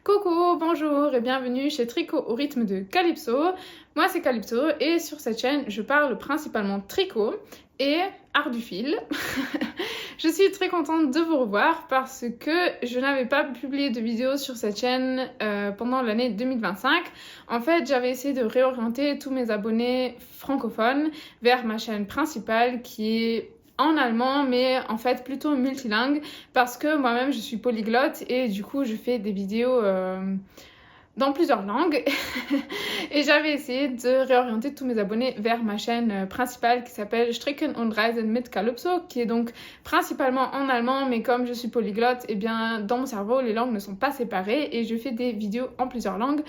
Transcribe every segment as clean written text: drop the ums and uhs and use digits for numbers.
Coucou, bonjour et bienvenue chez Tricot au rythme de Calypso. Moi c'est Calypso et sur cette chaîne je parle principalement tricot et art du fil. Je suis très contente de vous revoir parce que je n'avais pas publié de vidéo sur cette chaîne pendant l'année 2025. En fait, j'avais essayé de réorienter tous mes abonnés francophones vers ma chaîne principale qui est en allemand, mais en fait plutôt multilingue parce que moi-même je suis polyglotte et du coup je fais des vidéos dans plusieurs langues et j'avais essayé de réorienter tous mes abonnés vers ma chaîne principale qui s'appelle Stricken und Reisen mit Calypso, qui est donc principalement en allemand, mais comme je suis polyglotte, et bien dans mon cerveau les langues ne sont pas séparées et je fais des vidéos en plusieurs langues.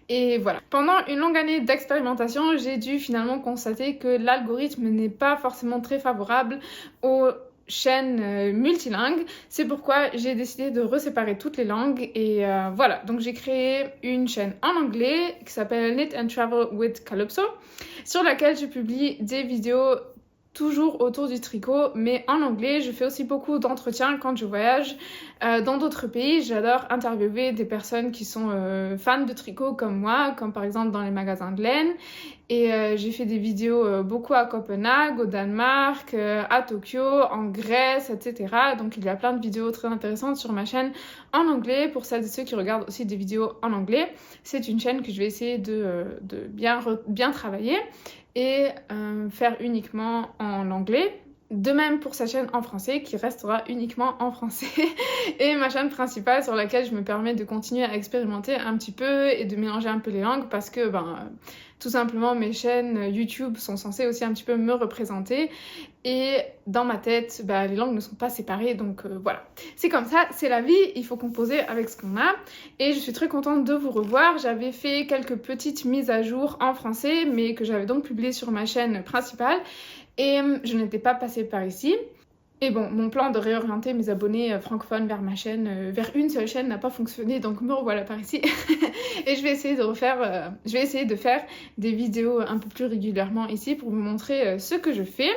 Et voilà. Pendant une longue année d'expérimentation, j'ai dû finalement constater que l'algorithme n'est pas forcément très favorable aux chaîne multilingue. C'est pourquoi j'ai décidé de reséparer toutes les langues et voilà. Donc j'ai créé une chaîne en anglais qui s'appelle Knit and Travel with Calypso, sur laquelle je publie des vidéos toujours autour du tricot, mais en anglais. Je fais aussi beaucoup d'entretiens quand je voyage dans d'autres pays. J'adore interviewer des personnes qui sont fans de tricot comme moi, comme par exemple dans les magasins de laine. Et j'ai fait des vidéos beaucoup à Copenhague, au Danemark, à Tokyo, en Grèce, etc. Donc il y a plein de vidéos très intéressantes sur ma chaîne en anglais. Pour celles et ceux qui regardent aussi des vidéos en anglais, c'est une chaîne que je vais essayer de bien travailler et faire uniquement en anglais. De même pour sa chaîne en français qui restera uniquement en français et ma chaîne principale sur laquelle je me permets de continuer à expérimenter un petit peu et de mélanger un peu les langues parce que tout simplement mes chaînes YouTube sont censées aussi un petit peu me représenter et dans ma tête les langues ne sont pas séparées, donc voilà, c'est comme ça, c'est la vie, il faut composer avec ce qu'on a et je suis très contente de vous revoir. J'avais fait quelques petites mises à jour en français mais que j'avais donc publiées sur ma chaîne principale et je n'étais pas passée par ici. Et bon, mon plan de réorienter mes abonnés francophones vers ma chaîne, vers une seule chaîne n'a pas fonctionné, donc me revoilà par ici. Et je vais essayer de faire des vidéos un peu plus régulièrement ici pour vous montrer ce que je fais.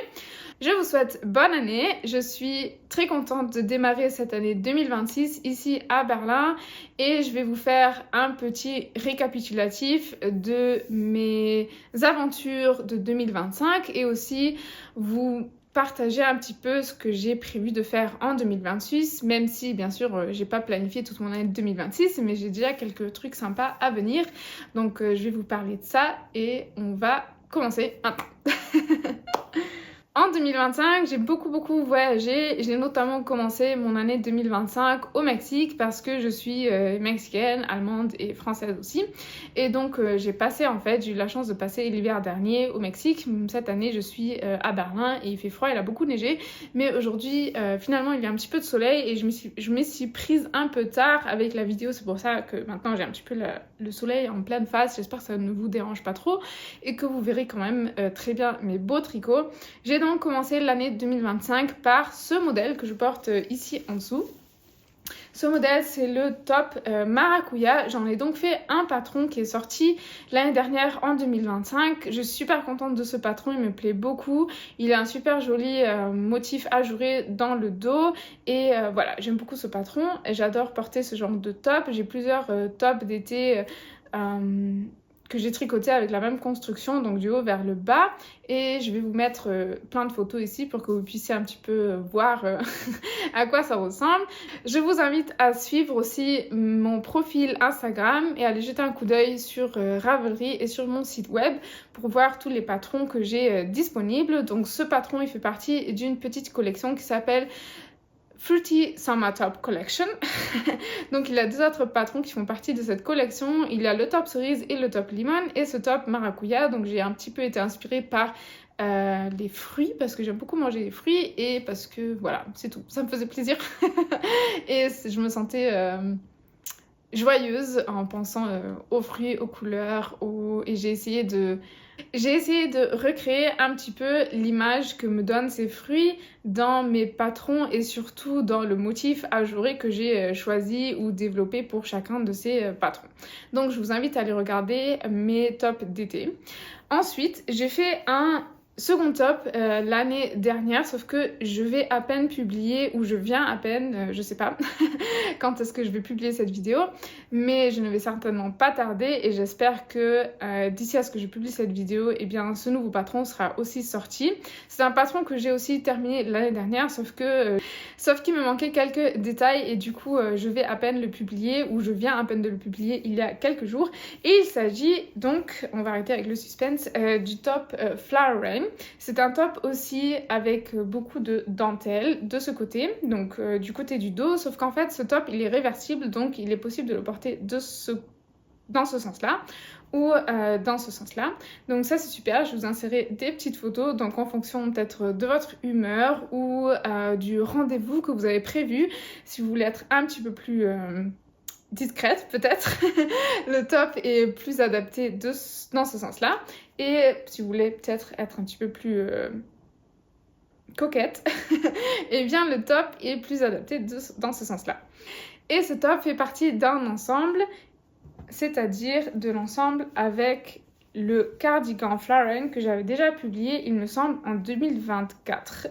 Je vous souhaite bonne année, je suis très contente de démarrer cette année 2026 ici à Berlin et je vais vous faire un petit récapitulatif de mes aventures de 2025 et aussi vous partager un petit peu ce que j'ai prévu de faire en 2026, même si bien sûr j'ai pas planifié toute mon année 2026, mais j'ai déjà quelques trucs sympas à venir, donc je vais vous parler de ça et on va commencer maintenant. En 2025, j'ai beaucoup voyagé. J'ai notamment commencé mon année 2025 au Mexique parce que je suis mexicaine, allemande et française aussi. Et donc j'ai eu la chance de passer l'hiver dernier au Mexique. Cette année, je suis à Berlin et il fait froid, il a beaucoup neigé. Mais aujourd'hui, finalement, il y a un petit peu de soleil et je me suis prise un peu tard avec la vidéo. C'est pour ça que maintenant, j'ai un petit peu le soleil en pleine face. J'espère que ça ne vous dérange pas trop et que vous verrez quand même très bien mes beaux tricots. J'ai donc commencé l'année 2025 par ce modèle que je porte ici en dessous. Ce modèle, c'est le top Maracuya. J'en ai donc fait un patron qui est sorti l'année dernière en 2025. Je suis super contente de ce patron, il me plaît beaucoup. Il a un super joli motif ajouré dans le dos. Et voilà, j'aime beaucoup ce patron. Et j'adore porter ce genre de top. J'ai plusieurs tops d'été que j'ai tricoté avec la même construction, donc du haut vers le bas. Et je vais vous mettre plein de photos ici pour que vous puissiez un petit peu voir à quoi ça ressemble. Je vous invite à suivre aussi mon profil Instagram et à aller jeter un coup d'œil sur Ravelry et sur mon site web pour voir tous les patrons que j'ai disponibles. Donc ce patron, il fait partie d'une petite collection qui s'appelle Fruity Summer Top Collection. Donc il y a deux autres patrons qui font partie de cette collection. Il y a le top cerise et le top lemon et ce top maracuya. Donc j'ai un petit peu été inspirée par les fruits parce que j'aime beaucoup manger les fruits et parce que voilà, c'est tout. Ça me faisait plaisir et je me sentais joyeuse en pensant aux fruits, aux couleurs, et j'ai essayé de recréer un petit peu l'image que me donnent ces fruits dans mes patrons et surtout dans le motif ajouré que j'ai choisi ou développé pour chacun de ces patrons. Donc je vous invite à aller regarder mes tops d'été. Ensuite, j'ai fait un second top l'année dernière, sauf que je vais à peine publier, ou je viens à peine, je sais pas quand est-ce que je vais publier cette vidéo, mais je ne vais certainement pas tarder et j'espère que d'ici à ce que je publie cette vidéo, eh bien ce nouveau patron sera aussi sorti. C'est un patron que j'ai aussi terminé l'année dernière, sauf qu'il me manquait quelques détails et du coup je vais à peine le publier, ou je viens à peine de le publier il y a quelques jours. Et il s'agit donc, on va arrêter avec le suspense, du top Flower Rain. C'est un top aussi avec beaucoup de dentelle de ce côté, donc du côté du dos, sauf qu'en fait ce top il est réversible, donc il est possible de le porter dans ce sens-là ou dans ce sens-là. Donc ça c'est super, je vous insérerai des petites photos, donc en fonction peut-être de votre humeur ou du rendez-vous que vous avez prévu, si vous voulez être un petit peu plus discrète peut-être, le top est plus adapté dans ce sens-là. Et si vous voulez peut-être être un petit peu plus coquette, et bien le top est plus adapté dans ce sens-là. Et ce top fait partie d'un ensemble, c'est-à-dire de l'ensemble avec le cardigan Flower Rain que j'avais déjà publié, il me semble, en 2024.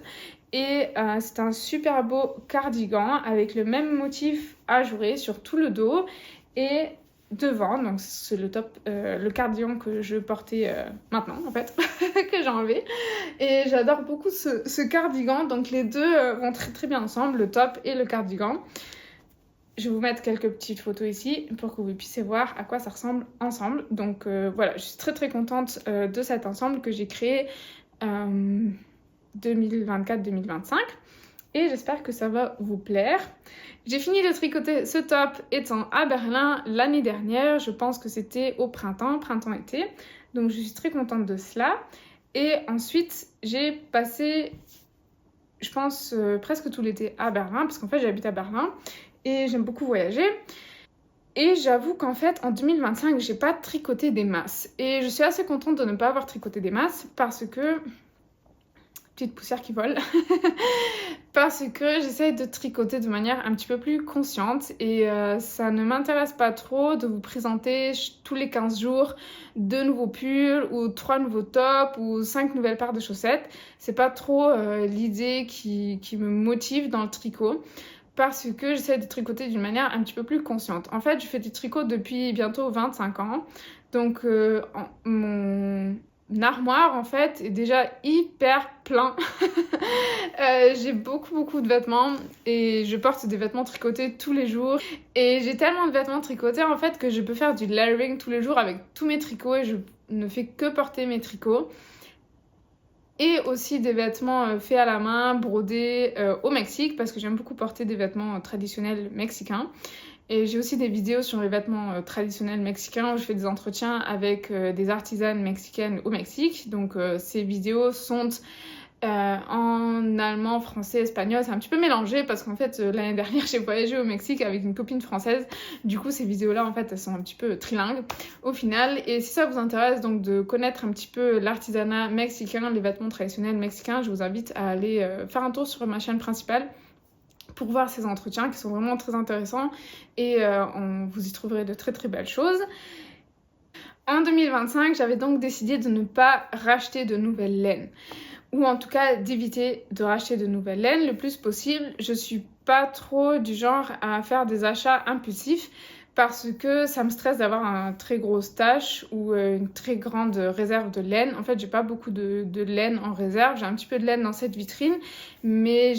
Et c'est un super beau cardigan avec le même motif ajouré sur tout le dos et devant. Donc c'est le cardigan que je portais maintenant en fait, que j'ai enlevé. Et j'adore beaucoup ce cardigan, donc les deux vont très très bien ensemble, le top et le cardigan. Je vais vous mettre quelques petites photos ici pour que vous puissiez voir à quoi ça ressemble ensemble. Donc voilà, je suis très très contente de cet ensemble que j'ai créé 2024-2025 et j'espère que ça va vous plaire. J'ai fini de tricoter ce top étant à Berlin l'année dernière, je pense que c'était au printemps-été, donc je suis très contente de cela. Et ensuite j'ai passé, je pense, presque tout l'été à Berlin, parce qu'en fait j'habite à Berlin et j'aime beaucoup voyager. Et j'avoue qu'en fait, en 2025, j'ai pas tricoté des masses. Et je suis assez contente de ne pas avoir tricoté des masses parce que... petite poussière qui vole. Parce que j'essaye de tricoter de manière un petit peu plus consciente et ça ne m'intéresse pas trop de vous présenter tous les 15 jours 2 nouveaux pulls ou 3 nouveaux tops ou 5 nouvelles paires de chaussettes. C'est pas trop l'idée qui me motive dans le tricot, parce que j'essaie de tricoter d'une manière un petit peu plus consciente. En fait, je fais du tricot depuis bientôt 25 ans, donc mon armoire en fait est déjà hyper plein. J'ai beaucoup de vêtements et je porte des vêtements tricotés tous les jours. Et j'ai tellement de vêtements tricotés en fait que je peux faire du layering tous les jours avec tous mes tricots et je ne fais que porter mes tricots. Et aussi des vêtements faits à la main, brodés au Mexique, parce que j'aime beaucoup porter des vêtements traditionnels mexicains. Et j'ai aussi des vidéos sur les vêtements traditionnels mexicains où je fais des entretiens avec des artisanes mexicaines au Mexique. Donc ces vidéos sont en allemand, français, espagnol. C'est un petit peu mélangé parce qu'en fait l'année dernière j'ai voyagé au Mexique avec une copine française. Du coup ces vidéos-là en fait elles sont un petit peu trilingues au final. Et si ça vous intéresse donc de connaître un petit peu l'artisanat mexicain, les vêtements traditionnels mexicains, je vous invite à aller faire un tour sur ma chaîne principale pour voir ces entretiens qui sont vraiment très intéressants et vous y trouverez de très très belles choses. En 2025, j'avais donc décidé de ne pas racheter de nouvelles laines, ou en tout cas d'éviter de racheter de nouvelles laines le plus possible. Je suis pas trop du genre à faire des achats impulsifs parce que ça me stresse d'avoir un très gros stash ou une très grande réserve de laine. En fait, j'ai pas beaucoup de laine en réserve, j'ai un petit peu de laine dans cette vitrine, mais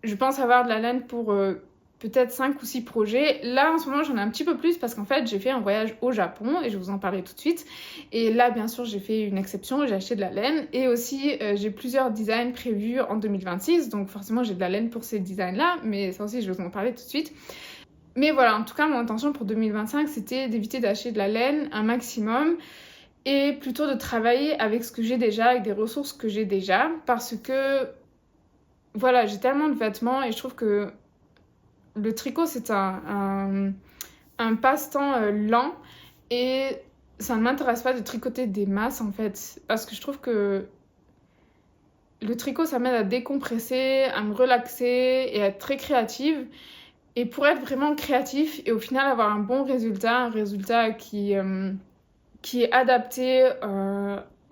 je pense avoir de la laine pour peut-être 5 ou 6 projets. Là, en ce moment, j'en ai un petit peu plus parce qu'en fait, j'ai fait un voyage au Japon et je vais vous en parler tout de suite. Et là, bien sûr, j'ai fait une exception, j'ai acheté de la laine. Et aussi, j'ai plusieurs designs prévus en 2026. Donc forcément, j'ai de la laine pour ces designs-là. Mais ça aussi, je vais vous en parler tout de suite. Mais voilà, en tout cas, mon intention pour 2025, c'était d'éviter d'acheter de la laine un maximum et plutôt de travailler avec ce que j'ai déjà, avec des ressources que j'ai déjà. Parce que voilà, j'ai tellement de vêtements et je trouve que le tricot c'est un passe-temps lent et ça ne m'intéresse pas de tricoter des masses en fait, parce que je trouve que le tricot ça m'aide à décompresser, à me relaxer et à être très créative. Et pour être vraiment créatif et au final avoir un bon résultat, un résultat qui est adapté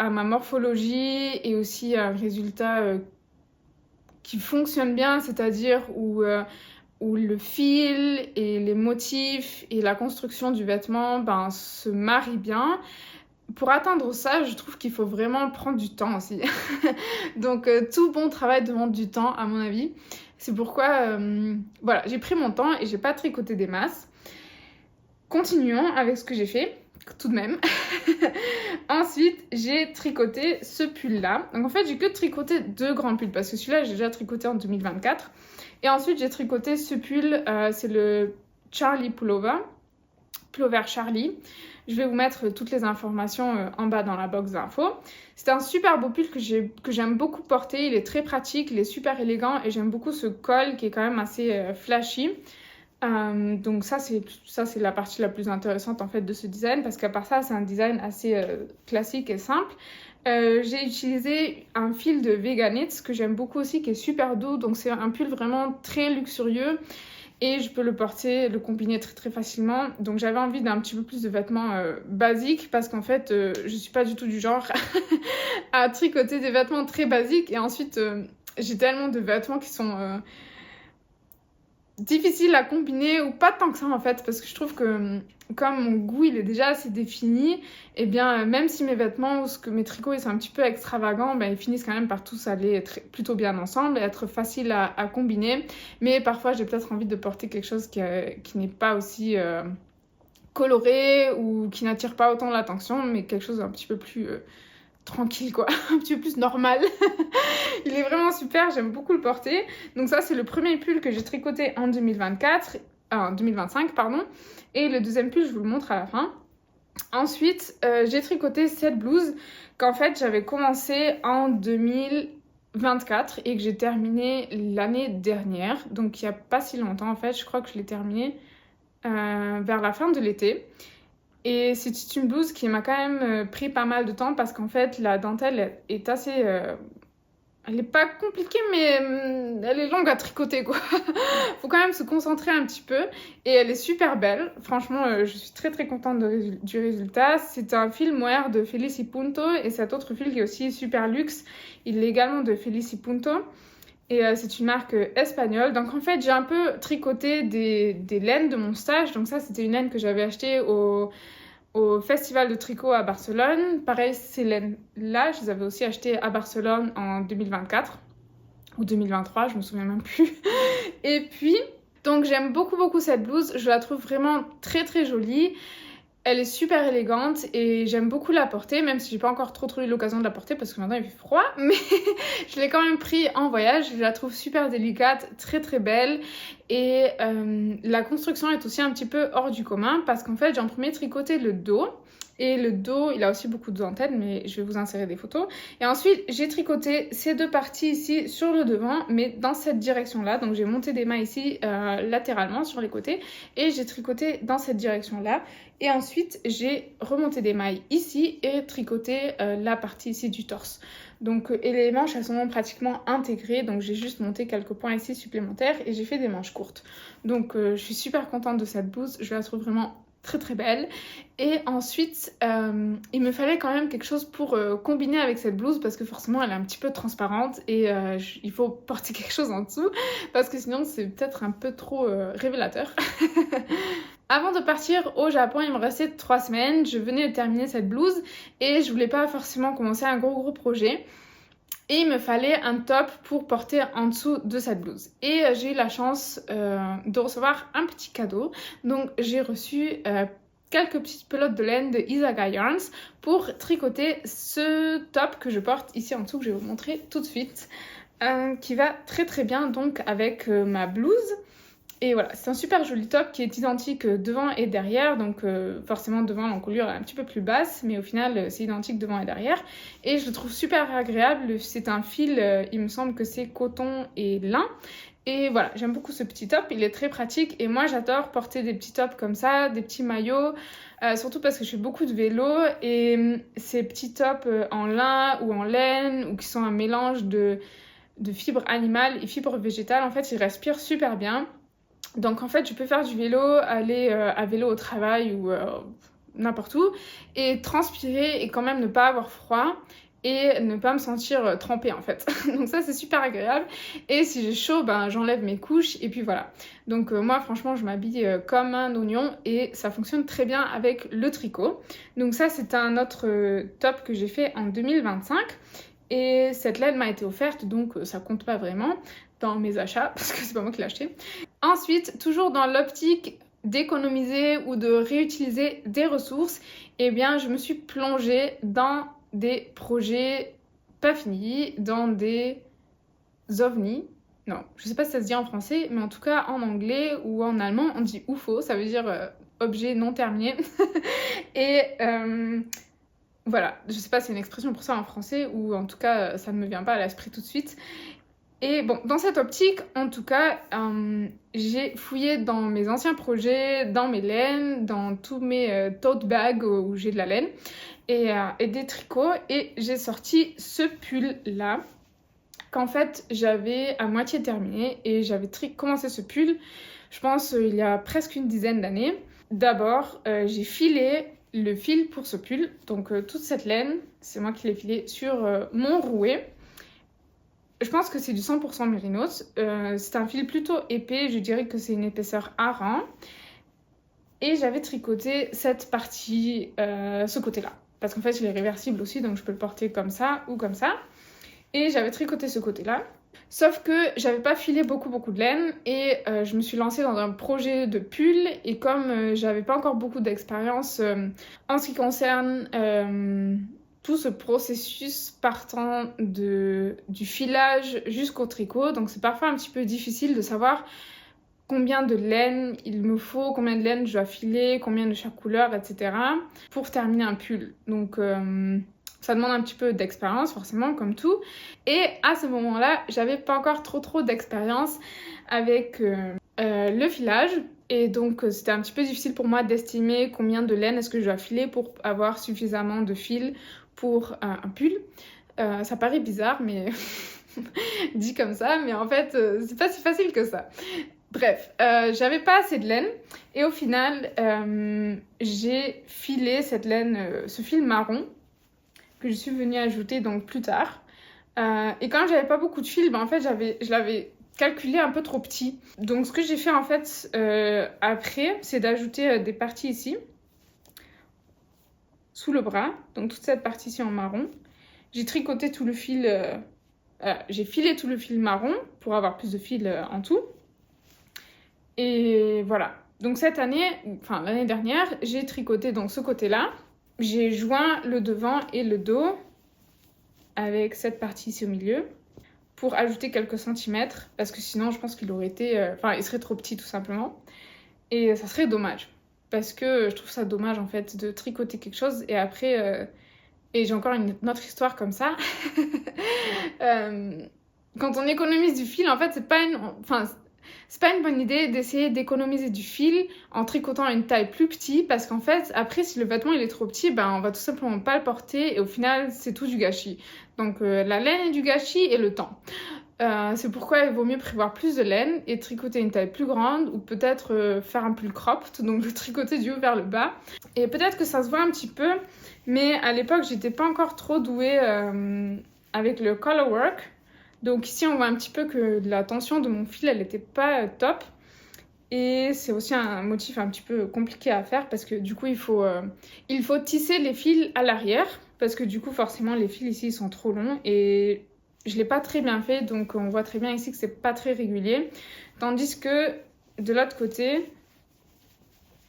à ma morphologie et aussi un résultat qui fonctionne bien, c'est-à-dire où le fil et les motifs et la construction du vêtement se marient bien. Pour atteindre ça, je trouve qu'il faut vraiment prendre du temps aussi. Donc tout bon travail demande du temps à mon avis. C'est pourquoi voilà, j'ai pris mon temps et j'ai pas tricoté des masses. Continuons avec ce que j'ai fait tout de même. Ensuite, j'ai tricoté ce pull-là. Donc en fait, j'ai que tricoté 2 grands pulls parce que celui-là, j'ai déjà tricoté en 2024. Et ensuite, j'ai tricoté ce pull, c'est le Charlie Pullover Charlie. Je vais vous mettre toutes les informations en bas dans la box d'infos. C'est un super beau pull que j'aime beaucoup porter. Il est très pratique, il est super élégant et j'aime beaucoup ce col qui est quand même assez flashy. Donc ça c'est la partie la plus intéressante en fait de ce design parce qu'à part ça c'est un design assez classique et simple. J'ai utilisé un fil de Veganits que j'aime beaucoup aussi qui est super doux, donc c'est un pull vraiment très luxurieux et je peux le porter, le combiner très très facilement. Donc j'avais envie d'un petit peu plus de vêtements basiques parce qu'en fait je suis pas du tout du genre à tricoter des vêtements très basiques et ensuite j'ai tellement de vêtements qui sont difficile à combiner ou pas tant que ça en fait parce que je trouve que comme mon goût il est déjà assez défini et bien même si mes vêtements ou mes tricots ils sont un petit peu extravagants ils finissent quand même par tous aller plutôt bien ensemble et être facile à combiner, mais parfois j'ai peut-être envie de porter quelque chose qui n'est pas aussi coloré ou qui n'attire pas autant l'attention mais quelque chose un petit peu plus tranquille quoi, un petit peu plus normal. Il est vraiment super, j'aime beaucoup le porter. Donc ça c'est le premier pull que j'ai tricoté en 2025 pardon, et le deuxième pull je vous le montre à la fin. Ensuite j'ai tricoté cette blouse qu'en fait j'avais commencé en 2024 et que j'ai terminé l'année dernière, donc il n'y a pas si longtemps en fait, je crois que je l'ai terminée vers la fin de l'été. Et c'est une blouse qui m'a quand même pris pas mal de temps parce qu'en fait la dentelle est assez... elle est pas compliquée mais elle est longue à tricoter quoi. Faut quand même se concentrer un petit peu et elle est super belle. Franchement je suis très très contente du résultat. C'est un fil mohair de Felici Punto et cet autre fil qui est aussi super luxe. Il est également de Felici Punto. Et c'est une marque espagnole. Donc en fait, j'ai un peu tricoté des laines de mon stage. Donc ça, c'était une laine que j'avais achetée au festival de tricot à Barcelone. Pareil, ces laines-là, je les avais aussi achetées à Barcelone en 2024 ou 2023, je me souviens même plus. Et puis, donc j'aime beaucoup beaucoup cette blouse. Je la trouve vraiment très très jolie. Elle est super élégante et j'aime beaucoup la porter, même si j'ai pas encore trop eu l'occasion de la porter parce que maintenant il fait froid, mais je l'ai quand même pris en voyage. Je la trouve super délicate, très très belle et la construction est aussi un petit peu hors du commun parce qu'en fait j'ai en premier tricoté le dos. Et le dos, il a aussi beaucoup de dentelle, mais je vais vous insérer des photos. Et ensuite, j'ai tricoté ces 2 parties ici sur le devant, mais dans cette direction-là. Donc, j'ai monté des mailles ici latéralement sur les côtés. Et j'ai tricoté dans cette direction-là. Et ensuite, j'ai remonté des mailles ici et tricoté la partie ici du torse. Donc, et les manches, elles sont pratiquement intégrées. Donc, j'ai juste monté quelques points ici supplémentaires et j'ai fait des manches courtes. Donc, je suis super contente de cette blouse. Je la trouve vraiment très très belle. Et ensuite il me fallait quand même quelque chose pour combiner avec cette blouse parce que forcément elle est un petit peu transparente et il faut porter quelque chose en dessous parce que sinon c'est peut-être un peu trop révélateur. Avant de partir au Japon, il me restait 3 semaines, je venais de terminer cette blouse et je voulais pas forcément commencer un gros projet. Et il me fallait un top pour porter en dessous de cette blouse. Et j'ai eu la chance de recevoir un petit cadeau. Donc j'ai reçu quelques petites pelotes de laine de Isaga Yarns pour tricoter ce top que je porte ici en dessous, que je vais vous montrer tout de suite. Qui va très très bien donc avec ma blouse. Et voilà, c'est un super joli top qui est identique devant et derrière, donc forcément devant l'encolure est un petit peu plus basse, mais au final c'est identique devant et derrière. Et je le trouve super agréable, c'est un fil, il me semble que c'est coton et lin. Et voilà, j'aime beaucoup ce petit top, il est très pratique et moi j'adore porter des petits tops comme ça, des petits maillots, surtout parce que je fais beaucoup de vélo et ces petits tops en lin ou en laine ou qui sont un mélange de fibres animales et fibres végétales, en fait ils respirent super bien. Donc en fait, je peux faire du vélo, aller à vélo au travail ou n'importe où, et transpirer et quand même ne pas avoir froid et ne pas me sentir trempée en fait. Donc ça c'est super agréable, et si j'ai chaud, ben j'enlève mes couches et puis voilà. Donc moi franchement je m'habille comme un oignon et ça fonctionne très bien avec le tricot. Donc ça c'est un autre top que j'ai fait en 2025, et cette laine m'a été offerte, donc ça compte pas vraiment dans mes achats parce que c'est pas moi qui l'ai acheté. Ensuite, toujours dans l'optique d'économiser ou de réutiliser des ressources, eh bien je me suis plongée dans des projets pas finis, dans des ovnis. Non, je sais pas si ça se dit en français, mais en tout cas en anglais ou en allemand on dit UFO, ça veut dire objet non terminé. Et voilà, je sais pas si c'est une expression pour ça en français, ou en tout cas ça ne me vient pas à l'esprit tout de suite. Et bon, dans cette optique, en tout cas, j'ai fouillé dans mes anciens projets, dans mes laines, dans tous mes tote bags où j'ai de la laine, et des tricots, et j'ai sorti ce pull-là, qu'en fait, j'avais à moitié terminé, et j'avais commencé ce pull, je pense, il y a presque une dizaine d'années. D'abord, j'ai filé le fil pour ce pull, donc toute cette laine, c'est moi qui l'ai filé sur mon rouet. Je pense que c'est du 100% mérinos. C'est un fil plutôt épais, je dirais que c'est une épaisseur hareng. Et j'avais tricoté cette partie, ce côté-là. Parce qu'en fait, il est réversible aussi, donc je peux le porter comme ça ou comme ça. Et j'avais tricoté ce côté-là. Sauf que j'avais pas filé beaucoup de laine, et je me suis lancée dans un projet de pull, et comme j'avais pas encore beaucoup d'expérience en ce qui concerne tout ce processus partant du filage jusqu'au tricot, donc c'est parfois un petit peu difficile de savoir combien de laine il me faut, combien de laine je dois filer, combien de chaque couleur, etc. pour terminer un pull. Donc ça demande un petit peu d'expérience forcément, comme tout. Et à ce moment-là, j'avais pas encore trop d'expérience avec le filage. Et donc c'était un petit peu difficile pour moi d'estimer combien de laine est-ce que je dois filer pour avoir suffisamment de fil pour un pull. Ça paraît bizarre, mais dit comme ça, mais en fait c'est pas si facile que ça. Bref, j'avais pas assez de laine, et au final j'ai filé cette laine, ce fil marron que je suis venue ajouter donc plus tard. Et quand j'avais pas beaucoup de fil, en fait je l'avais calculé un peu trop petit. Donc ce que j'ai fait en fait après, c'est d'ajouter des parties ici sous le bras, donc toute cette partie-ci en marron. J'ai tricoté tout le fil, j'ai filé tout le fil marron pour avoir plus de fil en tout. Et voilà. Donc cette année, enfin l'année dernière, j'ai tricoté donc ce côté-là. J'ai joint le devant et le dos avec cette partie ici au milieu pour ajouter quelques centimètres, parce que sinon je pense qu'il aurait été, il serait trop petit tout simplement. Et ça serait dommage. Parce que je trouve ça dommage en fait de tricoter quelque chose et après, et j'ai encore une autre histoire comme ça. Quand on économise du fil, en fait c'est pas une bonne idée d'essayer d'économiser du fil en tricotant une taille plus petite, parce qu'en fait après si le vêtement il est trop petit, on va tout simplement pas le porter, et au final c'est tout du gâchis. Donc la laine est du gâchis et le temps. C'est pourquoi il vaut mieux prévoir plus de laine et tricoter une taille plus grande, ou peut-être faire un pull cropped, donc le tricoter du haut vers le bas. Et peut-être que ça se voit un petit peu, mais à l'époque j'étais pas encore trop douée avec le color work. Donc ici on voit un petit peu que la tension de mon fil elle était pas top. Et c'est aussi un motif un petit peu compliqué à faire, parce que du coup il faut tisser les fils à l'arrière, parce que du coup forcément les fils ici ils sont trop longs, et je l'ai pas très bien fait, donc on voit très bien ici que c'est pas très régulier. Tandis que de l'autre côté,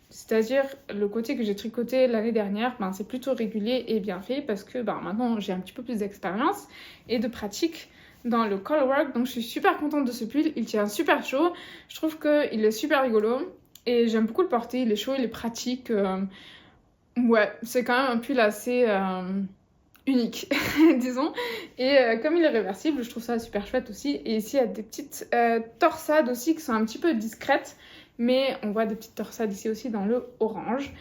c'est-à-dire le côté que j'ai tricoté l'année dernière, c'est plutôt régulier et bien fait, parce que maintenant j'ai un petit peu plus d'expérience et de pratique dans le color work. Donc je suis super contente de ce pull, il tient super chaud, je trouve qu'il est super rigolo et j'aime beaucoup le porter, il est chaud, il est pratique. Ouais, c'est quand même un pull assez unique, disons. Et comme il est réversible, je trouve ça super chouette aussi. Et ici, il y a des petites torsades aussi qui sont un petit peu discrètes, mais on voit des petites torsades ici aussi dans le orange.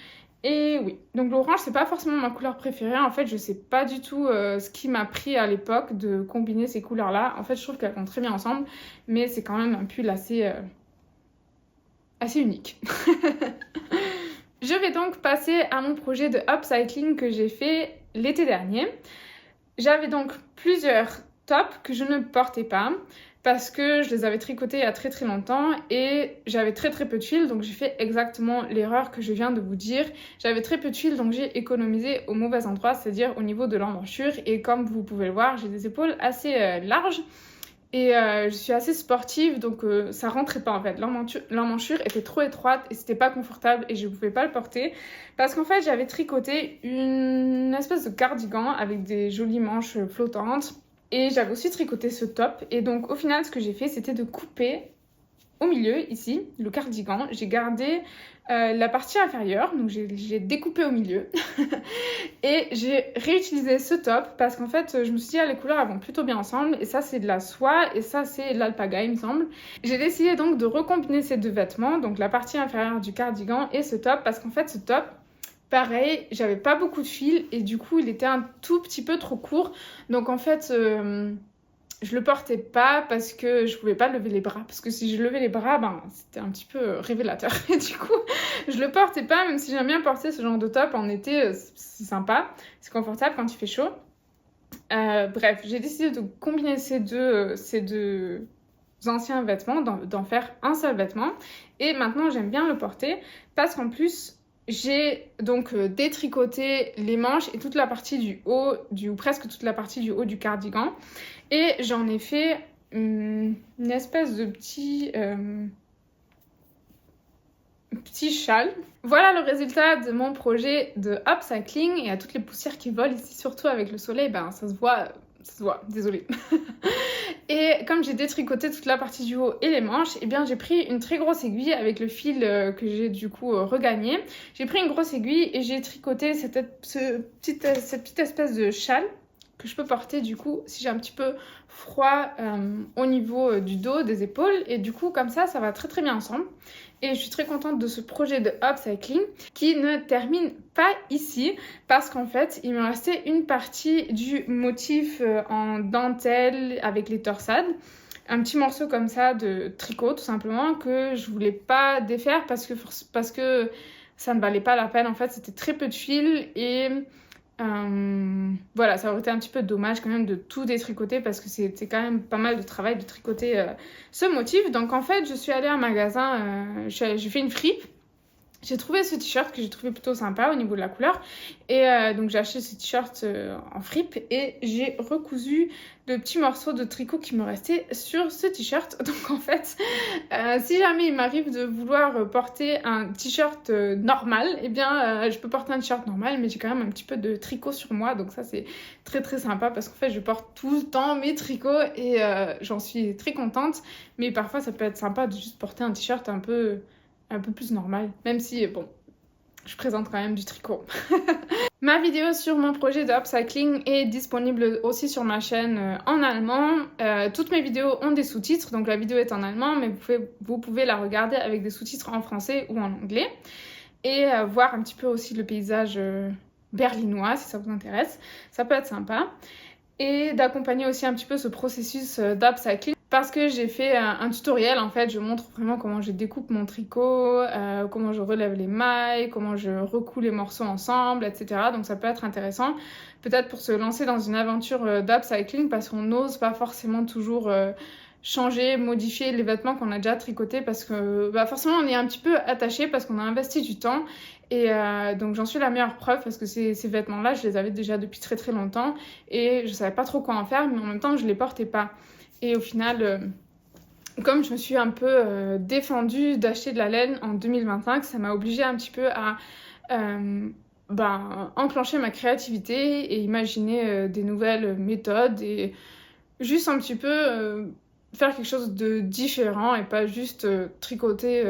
Et oui, donc l'orange c'est pas forcément ma couleur préférée, en fait je sais pas du tout ce qui m'a pris à l'époque de combiner ces couleurs là. En fait je trouve qu'elles vont très bien ensemble, mais c'est quand même un pull assez unique. Je vais donc passer à mon projet de upcycling que j'ai fait l'été dernier. J'avais donc plusieurs tops que je ne portais pas parce que je les avais tricotés il y a très très longtemps et j'avais très peu de fil, donc j'ai fait exactement l'erreur que je viens de vous dire. J'avais très peu de fil, donc j'ai économisé au mauvais endroit, c'est-à-dire au niveau de l'emmanchure, et comme vous pouvez le voir, j'ai des épaules assez larges. Et je suis assez sportive, donc ça rentrait pas en fait. L'emmanchure était trop étroite et c'était pas confortable et je pouvais pas le porter. Parce qu'en fait, j'avais tricoté une espèce de cardigan avec des jolies manches flottantes. Et j'avais aussi tricoté ce top. Et donc au final, ce que j'ai fait, c'était de couper au milieu, ici, le cardigan. J'ai gardé la partie inférieure, donc j'ai découpé au milieu. Et j'ai réutilisé ce top parce qu'en fait, je me suis dit, ah, les couleurs elles vont plutôt bien ensemble. Et ça, c'est de la soie et ça, c'est de l'alpaga, il me semble. J'ai décidé donc de recombiner ces deux vêtements, donc la partie inférieure du cardigan et ce top, parce qu'en fait, ce top, pareil, j'avais pas beaucoup de fil et du coup, il était un tout petit peu trop court. Donc en fait, je le portais pas parce que je pouvais pas lever les bras. Parce que si je levais les bras, ben, c'était un petit peu révélateur. Et du coup, je le portais pas, même si j'aime bien porter ce genre de top en été, c'est sympa. C'est confortable quand il fait chaud. Bref, j'ai décidé de combiner ces deux anciens vêtements, d'en faire un seul vêtement. Et maintenant, j'aime bien le porter parce qu'en plus, j'ai donc détricoté les manches et toute la partie du haut, ou presque toute la partie du haut du cardigan. Et j'en ai fait une espèce de petit châle. Voilà le résultat de mon projet de upcycling. Et à toutes les poussières qui volent ici, surtout avec le soleil, ben ça se voit, désolée. Et comme j'ai détricoté toute la partie du haut et les manches, eh bien j'ai pris une très grosse aiguille avec le fil que j'ai du coup regagné. J'ai pris une grosse aiguille et j'ai tricoté cette petite espèce de châle que je peux porter du coup si j'ai un petit peu froid au niveau du dos, des épaules. Et du coup comme ça va très bien ensemble. Et je suis très contente de ce projet de upcycling qui ne termine pas ici parce qu'en fait, il me restait une partie du motif en dentelle avec les torsades. Un petit morceau comme ça de tricot tout simplement que je voulais pas défaire parce que ça ne valait pas la peine. En fait, c'était très peu de fil et voilà, ça aurait été un petit peu dommage quand même de tout détricoter parce que c'était quand même pas mal de travail de tricoter ce motif. Donc en fait, je suis allée à un magasin, j'ai fait une fripe. J'ai trouvé ce t-shirt que j'ai trouvé plutôt sympa au niveau de la couleur. Et donc j'ai acheté ce t-shirt en fripe et j'ai recousu de petits morceaux de tricot qui me restaient sur ce t-shirt. Donc en fait, si jamais il m'arrive de vouloir porter un t-shirt normal, eh bien je peux porter un t-shirt normal, mais j'ai quand même un petit peu de tricot sur moi. Donc ça c'est très sympa parce qu'en fait je porte tout le temps mes tricots et j'en suis très contente. Mais parfois ça peut être sympa de juste porter un t-shirt un peu plus normal, même si, bon, je présente quand même du tricot. Ma vidéo sur mon projet de upcycling est disponible aussi sur ma chaîne en allemand. Toutes mes vidéos ont des sous-titres, donc la vidéo est en allemand, mais vous pouvez la regarder avec des sous-titres en français ou en anglais. Et voir un petit peu aussi le paysage berlinois, si ça vous intéresse. Ça peut être sympa. Et d'accompagner aussi un petit peu ce processus d'upcycling. Parce que j'ai fait un tutoriel, en fait, je montre vraiment comment je découpe mon tricot, comment je relève les mailles, comment je recoue les morceaux ensemble, etc. Donc ça peut être intéressant, peut-être pour se lancer dans une aventure d'upcycling, parce qu'on n'ose pas forcément toujours changer, modifier les vêtements qu'on a déjà tricotés, parce que forcément on est un petit peu attaché, parce qu'on a investi du temps. Et donc j'en suis la meilleure preuve, parce que ces vêtements-là, je les avais déjà depuis très longtemps, et je savais pas trop quoi en faire, mais en même temps je les portais pas. Et au final, comme je me suis un peu défendue d'acheter de la laine en 2025, ça m'a obligée un petit peu à enclencher ma créativité et imaginer des nouvelles méthodes et juste un petit peu faire quelque chose de différent et pas juste tricoter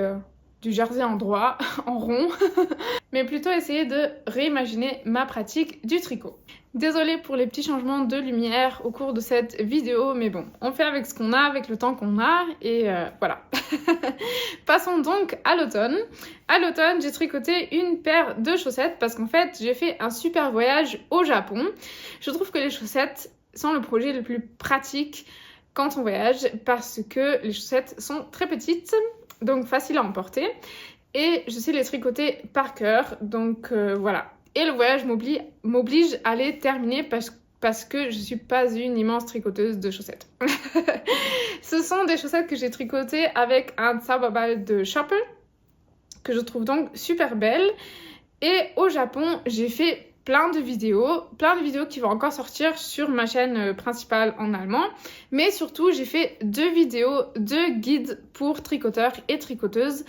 du jersey en droit, en rond, mais plutôt essayer de réimaginer ma pratique du tricot. Désolée pour les petits changements de lumière au cours de cette vidéo, mais bon, on fait avec ce qu'on a, avec le temps qu'on a, et voilà. Passons donc à l'automne. À l'automne, j'ai tricoté une paire de chaussettes parce qu'en fait, j'ai fait un super voyage au Japon. Je trouve que les chaussettes sont le projet le plus pratique quand on voyage parce que les chaussettes sont très petites, donc faciles à emporter. et je sais les tricoter par cœur, donc voilà. Et le voyage m'oblige à les terminer parce que je suis pas une immense tricoteuse de chaussettes. Ce sont des chaussettes que j'ai tricotées avec un Tsababal de Shopper, que je trouve donc super belle. Et au Japon, j'ai fait plein de vidéos qui vont encore sortir sur ma chaîne principale en allemand. Mais surtout, j'ai fait 2 vidéos, 2 guides pour tricoteurs et tricoteuses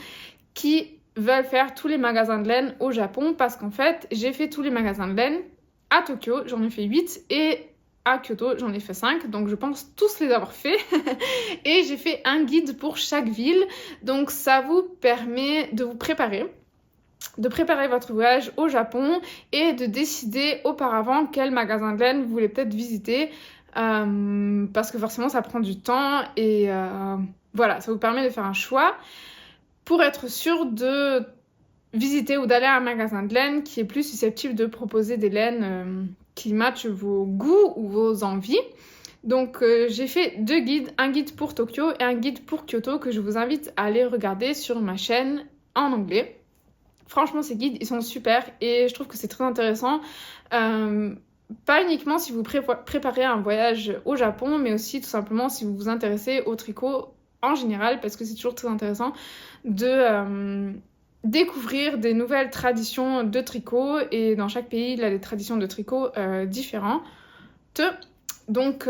qui veulent faire tous les magasins de laine au Japon, parce qu'en fait, j'ai fait tous les magasins de laine à Tokyo, j'en ai fait 8, et à Kyoto, j'en ai fait 5, donc je pense tous les avoir fait. Et j'ai fait un guide pour chaque ville, donc ça vous permet de vous préparer, de préparer votre voyage au Japon et de décider auparavant quel magasin de laine vous voulez peut-être visiter, parce que forcément ça prend du temps, et voilà, ça vous permet de faire un choix pour être sûr de visiter ou d'aller à un magasin de laine qui est plus susceptible de proposer des laines qui matchent vos goûts ou vos envies. Donc j'ai fait 2 guides, un guide pour Tokyo et un guide pour Kyoto, que je vous invite à aller regarder sur ma chaîne en anglais. Franchement, ces guides, ils sont super et je trouve que c'est très intéressant. Pas uniquement si vous préparez un voyage au Japon, mais aussi tout simplement si vous vous intéressez au tricot en général, parce que c'est toujours très intéressant de découvrir des nouvelles traditions de tricot, et dans chaque pays, il y a des traditions de tricot différentes. Donc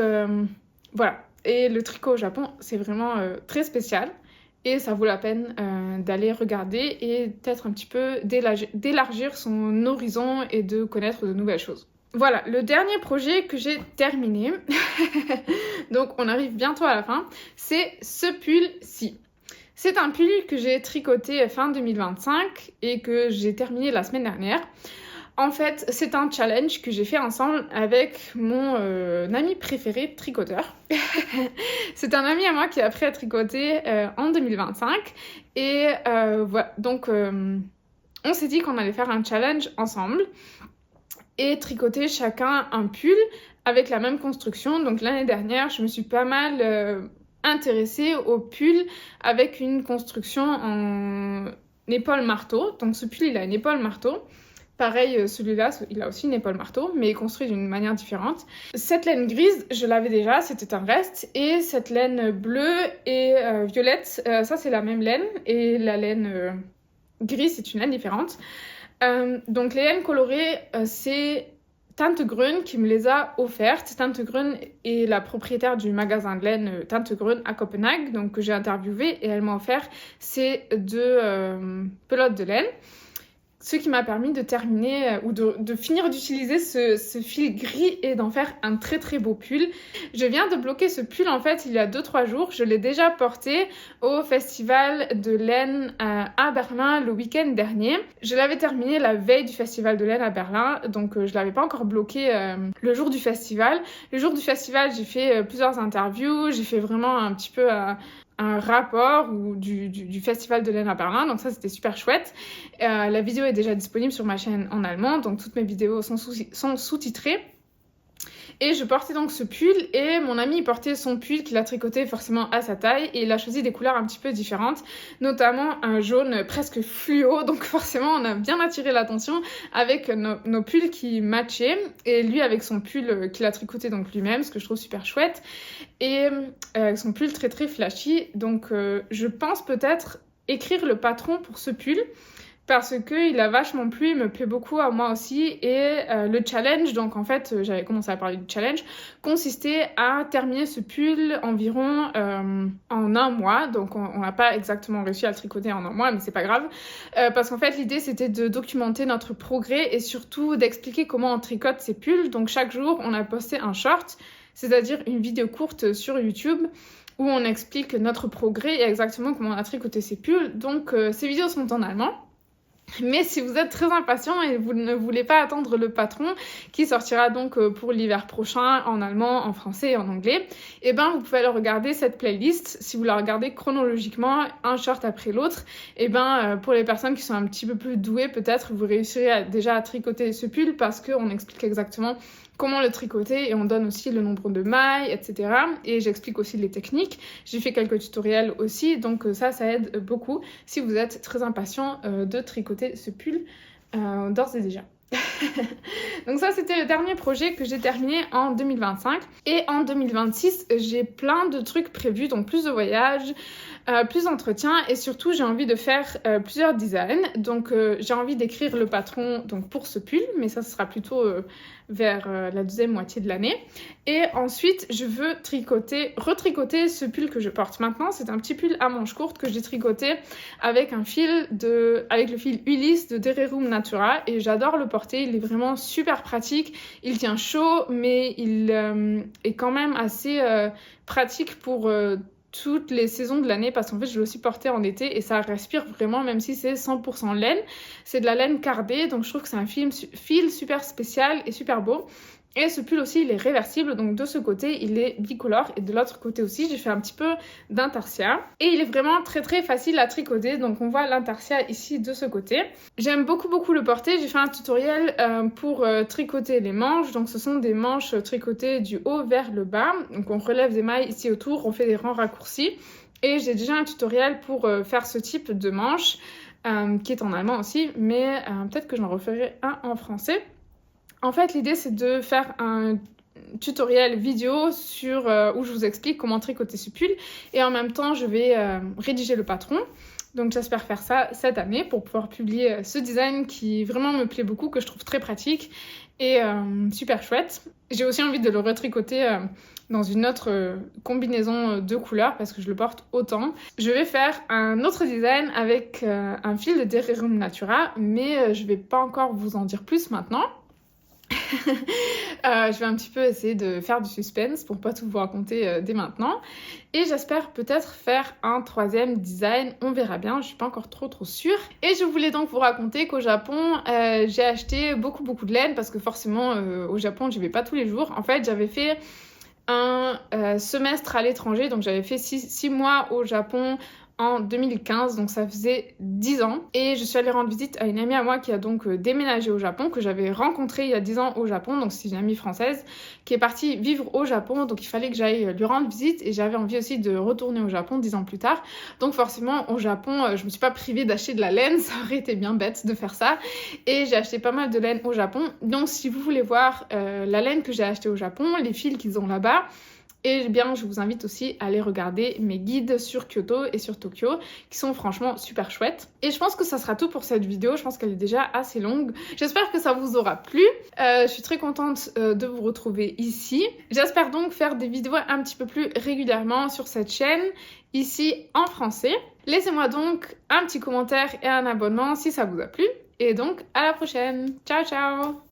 voilà, et le tricot au Japon, c'est vraiment très spécial, et ça vaut la peine d'aller regarder et peut-être un petit peu d'élargir son horizon et de connaître de nouvelles choses. Voilà, le dernier projet que j'ai terminé, donc on arrive bientôt à la fin, c'est ce pull-ci. C'est un pull que j'ai tricoté fin 2025 et que j'ai terminé la semaine dernière. En fait, c'est un challenge que j'ai fait ensemble avec mon ami préféré tricoteur. C'est un ami à moi qui a appris à tricoter en 2025. Et voilà, donc on s'est dit qu'on allait faire un challenge ensemble et tricoter chacun un pull avec la même construction. Donc l'année dernière, je me suis pas mal intéressée au pull avec une construction en épaule marteau. Donc ce pull, il a une épaule marteau. Pareil, celui-là, il a aussi une épaule marteau, mais construit d'une manière différente. Cette laine grise, je l'avais déjà, c'était un reste. Et cette laine bleue et violette, ça c'est la même laine. Et la laine grise, c'est une laine différente. Donc les laines colorées, c'est Tante Grün qui me les a offertes. Tante Grün est la propriétaire du magasin de laine Tante Grün à Copenhague, donc que j'ai interviewé, et elle m'a offert ces 2 pelotes de laine. Ce qui m'a permis de terminer ou de finir d'utiliser ce fil gris et d'en faire un très très beau pull. Je viens de bloquer ce pull en fait il y a 2-3 jours. Je l'ai déjà porté au festival de laine à Berlin le week-end dernier. Je l'avais terminé la veille du festival de laine à Berlin, donc je l'avais pas encore bloqué le jour du festival. Le jour du festival, j'ai fait plusieurs interviews, j'ai fait vraiment un petit peu un rapport du festival de laine à Berlin, donc ça c'était super chouette. La vidéo est déjà disponible sur ma chaîne en allemand, donc toutes mes vidéos sont sous-titrées. Et je portais donc ce pull, et mon ami portait son pull qu'il a tricoté forcément à sa taille, et il a choisi des couleurs un petit peu différentes, notamment un jaune presque fluo, donc forcément on a bien attiré l'attention avec nos pulls qui matchaient, et lui avec son pull qu'il a tricoté donc lui-même, ce que je trouve super chouette, et avec son pull très très flashy. Donc je pense peut-être écrire le patron pour ce pull, parce qu'il a vachement plu, il me plaît beaucoup à moi aussi. Et le challenge, donc en fait, j'avais commencé à parler du challenge, consistait à terminer ce pull environ en 1 mois. Donc on n'a pas exactement réussi à le tricoter en 1 mois, mais c'est pas grave. Parce qu'en fait, l'idée, c'était de documenter notre progrès et surtout d'expliquer comment on tricote ces pulls. Donc chaque jour, on a posté un short, c'est-à-dire une vidéo courte sur YouTube, où on explique notre progrès et exactement comment on a tricoté ces pulls. Donc ces vidéos sont en allemand. Mais si vous êtes très impatient et vous ne voulez pas attendre le patron, qui sortira donc pour l'hiver prochain en allemand, en français et en anglais, et ben vous pouvez aller regarder cette playlist. Si vous la regardez chronologiquement, un short après l'autre, et ben pour les personnes qui sont un petit peu plus douées, peut-être vous réussirez déjà à tricoter ce pull, parce qu'on explique exactement comment le tricoter et on donne aussi le nombre de mailles, etc. Et j'explique aussi les techniques. J'ai fait quelques tutoriels aussi, donc ça aide beaucoup si vous êtes très impatient de tricoter ce pull d'ores et déjà. Donc ça, c'était le dernier projet que j'ai terminé en 2025. Et en 2026, j'ai plein de trucs prévus, donc plus de voyages, plus d'entretiens et surtout, j'ai envie de faire plusieurs designs. Donc j'ai envie d'écrire le patron donc, pour ce pull, mais ça, ce sera plutôt vers la deuxième moitié de l'année. Et ensuite, je veux retricoter ce pull que je porte maintenant. C'est un petit pull à manches courtes que j'ai tricoté avec le fil Ulysse de Dererum Natura et j'adore le porter. Il est vraiment super pratique. Il tient chaud, mais il est quand même assez pratique pour toutes les saisons de l'année parce qu'en fait je l'ai aussi porté en été et ça respire vraiment même si c'est 100% laine. C'est de la laine cardée donc je trouve que c'est un fil super spécial et super beau. Et ce pull aussi il est réversible donc de ce côté il est bicolore et de l'autre côté aussi j'ai fait un petit peu d'intarsia et il est vraiment très très facile à tricoter donc on voit l'intarsia ici de ce côté. J'aime beaucoup le porter, j'ai fait un tutoriel pour tricoter les manches donc ce sont des manches tricotées du haut vers le bas donc on relève des mailles ici autour, on fait des rangs raccourcis et j'ai déjà un tutoriel pour faire ce type de manche qui est en allemand aussi mais peut-être que j'en referai un en français. En fait, l'idée, c'est de faire un tutoriel vidéo sur où je vous explique comment tricoter ce pull. Et en même temps, je vais rédiger le patron. Donc, j'espère faire ça cette année pour pouvoir publier ce design qui vraiment me plaît beaucoup, que je trouve très pratique et super chouette. J'ai aussi envie de le retricoter dans une autre combinaison de couleurs parce que je le porte autant. Je vais faire un autre design avec un fil de Dererum Natura, mais je vais pas encore vous en dire plus maintenant. Je vais un petit peu essayer de faire du suspense pour pas tout vous raconter dès maintenant. Et j'espère peut-être faire un troisième design, on verra bien, je suis pas encore trop sûre. Et je voulais donc vous raconter qu'au Japon, j'ai acheté beaucoup de laine parce que forcément au Japon j'y vais pas tous les jours. En fait j'avais fait un semestre à l'étranger, donc j'avais fait 6 mois au Japon en 2015, donc ça faisait 10 ans. Et je suis allée rendre visite à une amie à moi qui a donc déménagé au Japon, que j'avais rencontrée il y a 10 ans au Japon, donc c'est une amie française qui est partie vivre au Japon, donc il fallait que j'aille lui rendre visite et j'avais envie aussi de retourner au Japon 10 ans plus tard. Donc forcément au Japon, je me suis pas privée d'acheter de la laine, ça aurait été bien bête de faire ça. Et j'ai acheté pas mal de laine au Japon, donc si vous voulez voir la laine que j'ai achetée au Japon, les fils qu'ils ont là-bas, et bien, je vous invite aussi à aller regarder mes guides sur Kyoto et sur Tokyo, qui sont franchement super chouettes. Et je pense que ça sera tout pour cette vidéo, je pense qu'elle est déjà assez longue. J'espère que ça vous aura plu. Je suis très contente de vous retrouver ici. J'espère donc faire des vidéos un petit peu plus régulièrement sur cette chaîne, ici en français. Laissez-moi donc un petit commentaire et un abonnement si ça vous a plu. Et donc, à la prochaine. Ciao, ciao!